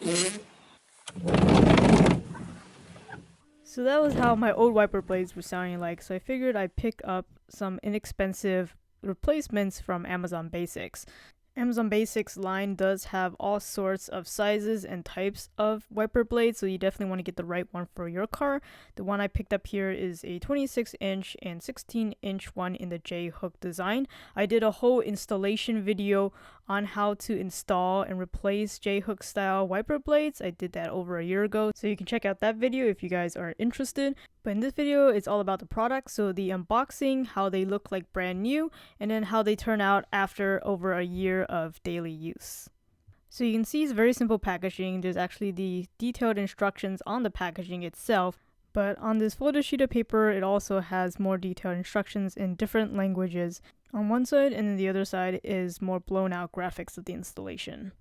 So that was how my old wiper blades were sounding like, so I figured I'd pick up some inexpensive replacements from Amazon Basics. Amazon Basics line does have all sorts of sizes and types of wiper blades, so you definitely want to get the right one for your car. The one I picked up here is a 26-inch and 16-inch one in the J-hook design. I did a whole installation video on how to install and replace J-hook style wiper blades. I did that over a year ago, so you can check out that video if you guys are interested. But in this video, it's all about the product, so the unboxing, how they look like brand new, and then how they turn out after over a year of daily use. So you can see it's very simple packaging. There's actually the detailed instructions on the packaging itself, but on this folder sheet of paper, it also has more detailed instructions in different languages on one side, and then the other side is more blown out graphics of the installation.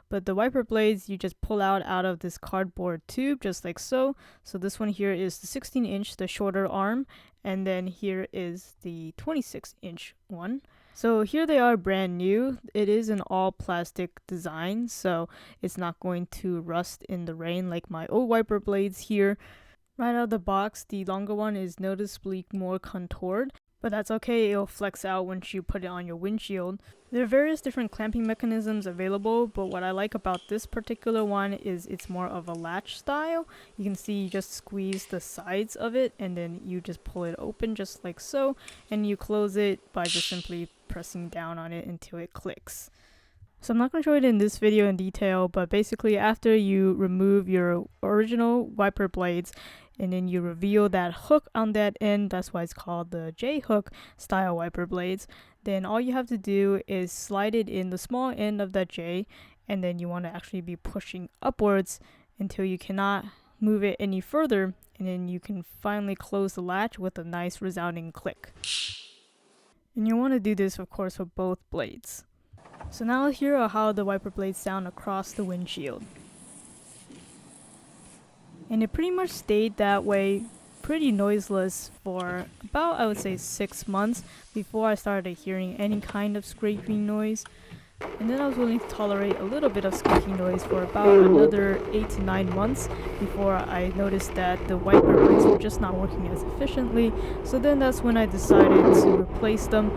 But the wiper blades you just pull out of this cardboard tube, just like so. So this one here is the 16-inch, the shorter arm, and then here is the 26-inch one. So here they are brand new. It is an all plastic design, so it's not going to rust in the rain like my old wiper blades here. Right out of the box, the longer one is noticeably more contoured, but that's okay, it'll flex out once you put it on your windshield. There are various different clamping mechanisms available, but what I like about this particular one is it's more of a latch style. You can see you just squeeze the sides of it and then you just pull it open just like so, and you close it by just simply pressing down on it until it clicks. So I'm not going to show it in this video in detail, but basically after you remove your original wiper blades and then you reveal that hook on that end, that's why it's called the J-hook style wiper blades, then all you have to do is slide it in the small end of that J, and then you want to actually be pushing upwards until you cannot move it any further, and then you can finally close the latch with a nice resounding click. And you want to do this of course for both blades. So now here are how the wiper blades sound across the windshield. And it pretty much stayed that way, pretty noiseless, for about, I would say, 6 months before I started hearing any kind of scraping noise. And then I was willing to tolerate a little bit of squeaking noise for about another 8 to 9 months before I noticed that the wiper blades were just not working as efficiently. So then that's when I decided to replace them.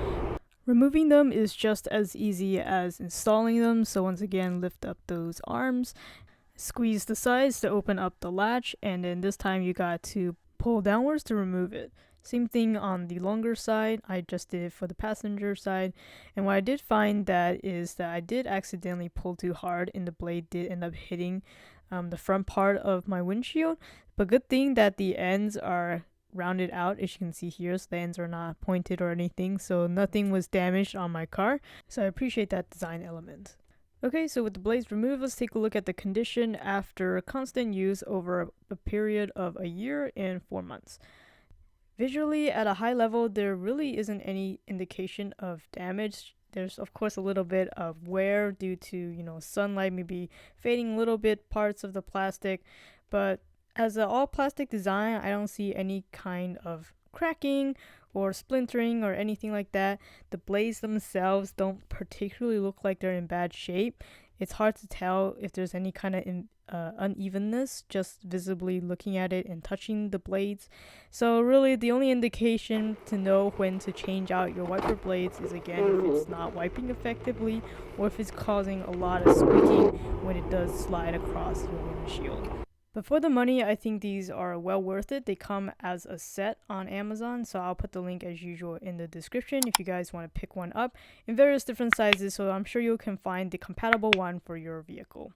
Removing them is just as easy as installing them, so once again lift up those arms, squeeze the sides to open up the latch, and then this time you got to pull downwards to remove it. Same thing on the longer side, I just did it for the passenger side, and what I did find that is that I did accidentally pull too hard and the blade did end up hitting the front part of my windshield, but good thing that the ends are rounded out, as you can see here, so the ends are not pointed or anything, so nothing was damaged on my car, so I appreciate that design element. Okay, so with the blades removed, let's take a look at the condition after constant use over a period of a year and 4 months. Visually, at a high level, there really isn't any indication of damage. There's of course a little bit of wear due to, sunlight maybe fading a little bit parts of the plastic, but as an all plastic design, I don't see any kind of cracking or splintering or anything like that. The blades themselves don't particularly look like they're in bad shape. It's hard to tell if there's any kind of unevenness just visibly looking at it and touching the blades. So really the only indication to know when to change out your wiper blades is again if it's not wiping effectively or if it's causing a lot of squeaking when it does slide across your windshield. But for the money, I think these are well worth it. They come as a set on Amazon, so I'll put the link as usual in the description if you guys want to pick one up in various different sizes, so I'm sure you can find the compatible one for your vehicle.